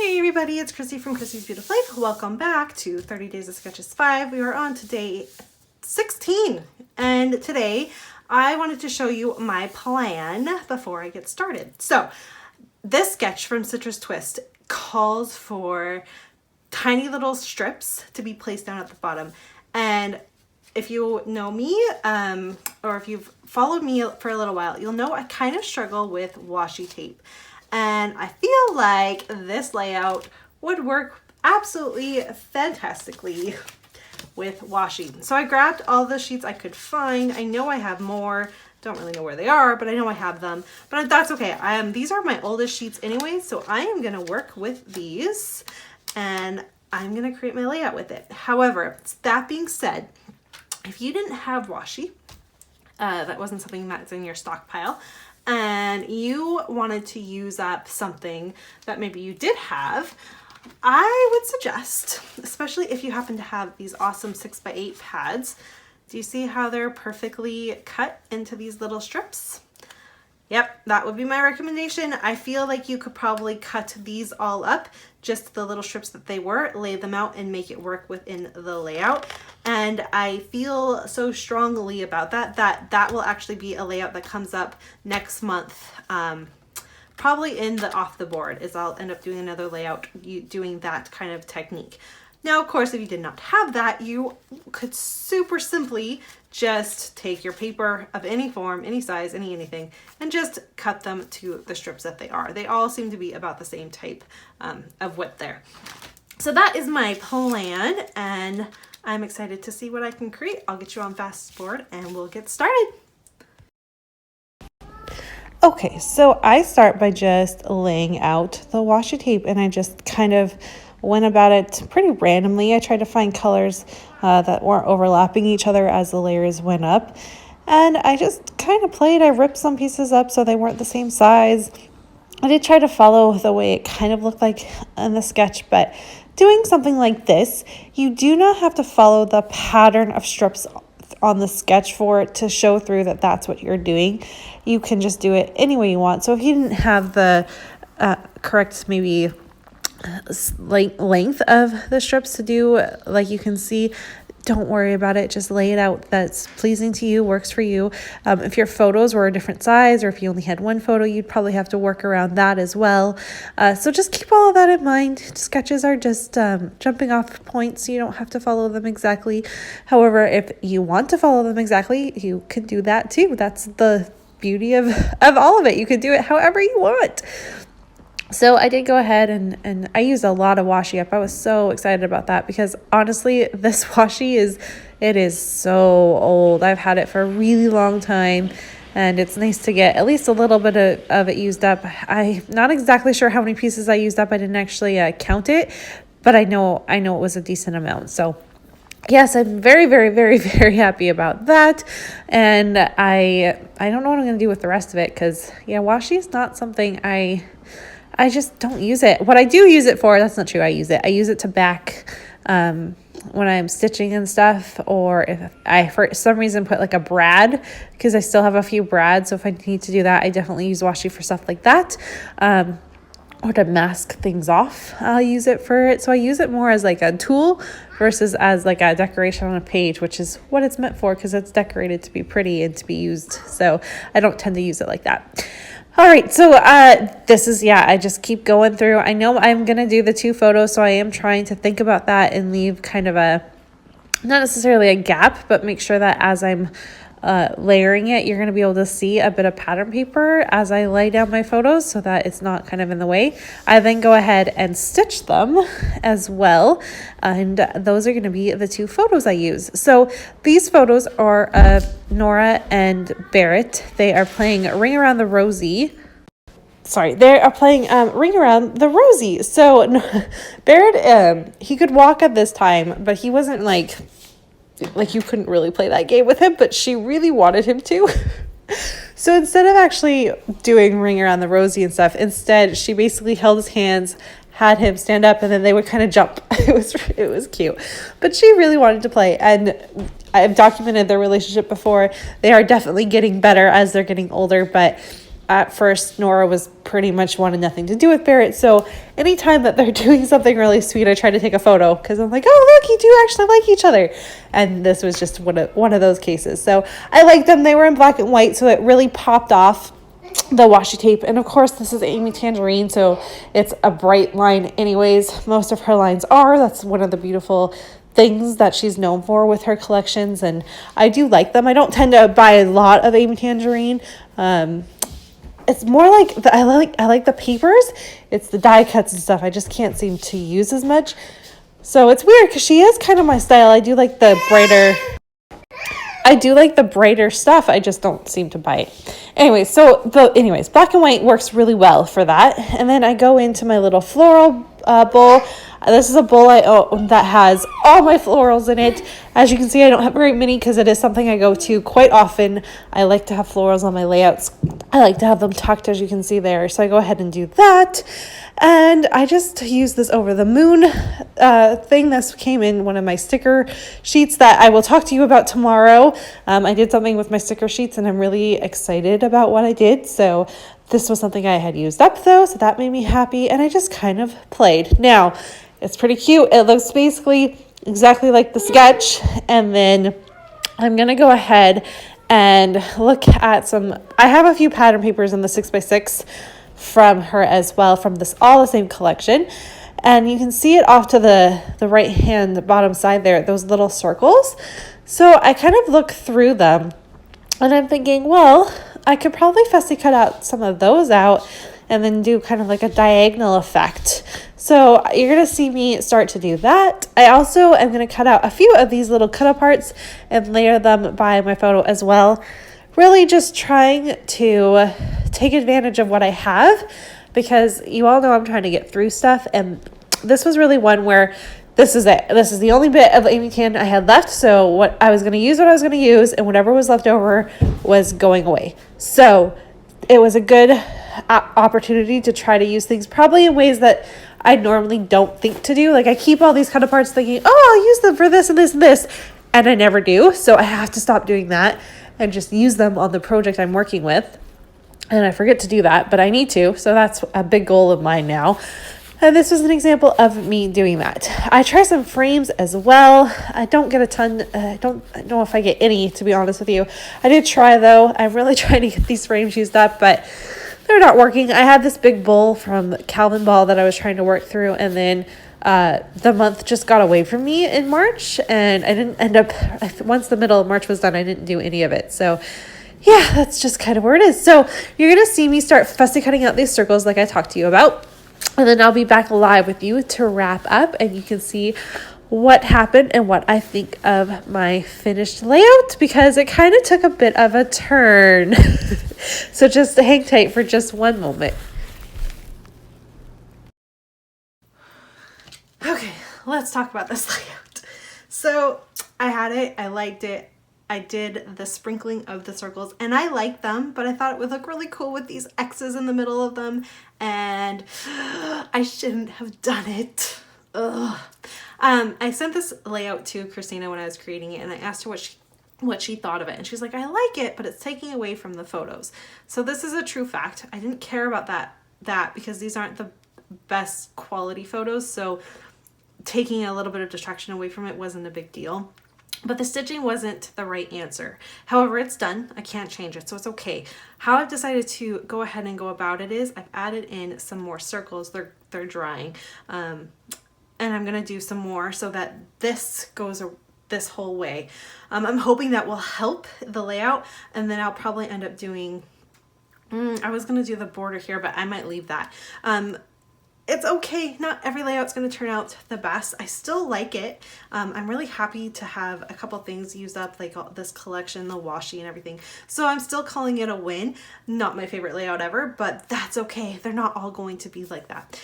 Hey everybody, it's Chrissy from Chrissy's Beautiful Life. Welcome back to 30 Days of Sketches 5. We are on to day 16, and today I wanted to show you my plan before I get started. So this sketch from Citrus Twist calls for tiny little strips to be placed down at the bottom, and if you know me, or if you've followed me for a little while, you'll know I kind of struggle with washi tape. And I feel like this layout would work absolutely fantastically with washi. So I grabbed all the sheets I could find. I know I have more. Don't really know where they are, but I know I have them. But that's okay. These are my oldest sheets anyway, so I am going to work with these and I'm going to create my layout with it. However, that being said, if you didn't have washi, that wasn't something that's in your stockpile, and you wanted to use up something that maybe you did have, I would suggest, especially if you happen to have these awesome 6x8 pads, do you see how they're perfectly cut into these little strips? Yep, that would be my recommendation. I feel like you could probably cut these all up, just the little strips that they were, lay them out and make it work within the layout. And I feel so strongly about that will actually be a layout that comes up next month. Probably in the off the board is I'll end up doing another layout doing that kind of technique. Now, of course, if you did not have that, you could super simply just take your paper of any form, any size, anything, and just cut them to the strips that they are. They all seem to be about the same type of width there. So that is my plan, and I'm excited to see what I can create. I'll get you on fast forward and we'll get started. Okay, so I start by just laying out the washi tape, and I just kind of went about it pretty randomly. I tried to find colors that weren't overlapping each other as the layers went up, and I just kind of played. I ripped some pieces up so they weren't the same size. I did try to follow the way it kind of looked like in the sketch, but doing something like this, you do not have to follow the pattern of strips on the sketch for it to show through that that's what you're doing. You can just do it any way you want. So if you didn't have the correct maybe length of the strips to do, like you can see, don't worry about it. Just lay it out that's pleasing to you, works for you. If your photos were a different size, or if you only had one photo, you'd probably have to work around that as well. So just keep all of that in mind. Sketches are just jumping off points. You don't have to follow them exactly. However, if you want to follow them exactly, you can do that too. That's the beauty of all of it. You can do it however you want. So I did go ahead and I used a lot of washi up. I was so excited about that because honestly, this washi is so old. I've had it for a really long time, and it's nice to get at least a little bit of it used up. I'm not exactly sure how many pieces I used up. I didn't actually count it, but I know it was a decent amount. So yes, I'm very, very, very, very happy about that. And I don't know what I'm going to do with the rest of it because, yeah, washi is not something I just don't use it. What I do use it for, that's not true. I use it to back when I'm stitching and stuff, or if I, for some reason, put like a brad, because I still have a few brads. So if I need to do that, I definitely use washi for stuff like that. Or to mask things off, I'll use it for it. So I use it more as like a tool versus as like a decoration on a page, which is what it's meant for, because it's decorated to be pretty and to be used. So I don't tend to use it like that. All right, so this is, I just keep going through. I know I'm going to do the 2 photos, so I am trying to think about that and leave kind of not necessarily a gap, but make sure that as I'm layering it, you're going to be able to see a bit of pattern paper as I lay down my photos so that it's not kind of in the way. I then go ahead and stitch them as well, and those are going to be the 2 photos I use. So these photos are Nora and Barrett. They are playing Ring Around the Rosie. They are playing Ring Around the Rosie. So Barrett, he could walk at this time, but he wasn't like you couldn't really play that game with him, but she really wanted him to. So instead of actually doing Ring Around the Rosie and stuff, instead she basically held his hands, had him stand up, and then they would kind of jump. It was cute. But she really wanted to play, and I've documented their relationship before. They are definitely getting better as they're getting older, but at first Nora was pretty much wanted nothing to do with Barrett. So anytime that they're doing something really sweet, I try to take a photo because I'm like, oh, look, you do actually like each other. And this was just one of those cases. So I liked them. They were in black and white, so it really popped off the washi tape. And of course, this is Amy Tangerine, so it's a bright line anyways. Most of her lines are. That's one of the beautiful things that she's known for with her collections, and I do like them. I don't tend to buy a lot of Amy Tangerine. It's more like I like the papers. It's the die cuts and stuff I just can't seem to use as much. So it's weird because she is kind of my style. I do like the brighter stuff. I just don't seem to buy it. Anyways, black and white works really well for that. And then I go into my little floral bowl. This is a bowl I own that has all my florals in it. As you can see, I don't have very many because it is something I go to quite often. I like to have florals on my layouts. I like to have them tucked, as you can see there. So I go ahead and do that. And I just use this over the moon thing. This came in one of my sticker sheets that I will talk to you about tomorrow. I did something with my sticker sheets and I'm really excited about what I did. So this was something I had used up though, so that made me happy. And I just kind of played. Now, it's pretty cute. It looks basically exactly like the sketch. And then I'm going to go ahead and look at I have a few pattern papers in the 6x6 from her as well, from all the same collection. And you can see it off to the right hand bottom side there, those little circles. So I kind of look through them and I'm thinking, well, I could probably fussy cut out some of those out and then do kind of like a diagonal effect. So you're going to see me start to do that. I also am going to cut out a few of these little cut aparts and layer them by my photo as well. Really just trying to take advantage of what I have, because you all know I'm trying to get through stuff. And this was really one where this is it. This is the only bit of Amy Tan I had left. So what I was going to use, and whatever was left over was going away. So it was a good opportunity to try to use things probably in ways that I normally don't think to do. Like I keep all these cut aparts thinking, oh, I'll use them for this and this and this. And I never do. So I have to stop doing that and just use them on the project I'm working with. And I forget to do that, but I need to. So that's a big goal of mine now. And this was an example of me doing that. I try some frames as well. I don't get a ton. I don't know if I get any, to be honest with you. I did try though. I'm really trying to get these frames used up, but they're not working. I had this big bowl from Calvin Ball that I was trying to work through, and then the month just got away from me in March, and I didn't end up, once the middle of March was done, I didn't do any of it. So yeah, that's just kind of where it is. So you're going to see me start fussy cutting out these circles like I talked to you about. And then I'll be back live with you to wrap up, and you can see what happened and what I think of my finished layout, because it kind of took a bit of a turn. So just hang tight for just one moment. Okay, let's talk about this layout. So I had it, I liked it. I did the sprinkling of the circles and I like them, but I thought it would look really cool with these X's in the middle of them, and I shouldn't have done it. Ugh. I sent this layout to Christina when I was creating it, and I asked her what she thought of it, and she's like, I like it, but it's taking away from the photos. So this is a true fact. I didn't care about that because these aren't the best quality photos, so taking a little bit of distraction away from it wasn't a big deal. But the stitching wasn't the right answer. However, it's done. I can't change it, so it's okay. How I've decided to go ahead and go about it is I've added in some more circles. They're drying. And I'm going to do some more so that this goes this whole way. I'm hoping that will help the layout, and then I'll probably end up doing, I was going to do the border here, but I might leave that. It's okay. Not every layout's going to turn out the best. I still like it. I'm really happy to have a couple things used up, like this collection, the washi and everything. So I'm still calling it a win. Not my favorite layout ever, but that's okay. They're not all going to be like that.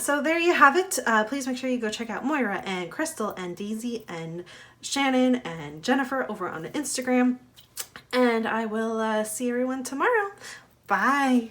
So there you have it. Please make sure you go check out Moira and Crystal and Daisy and Shannon and Jennifer over on Instagram. And I will see everyone tomorrow. Bye.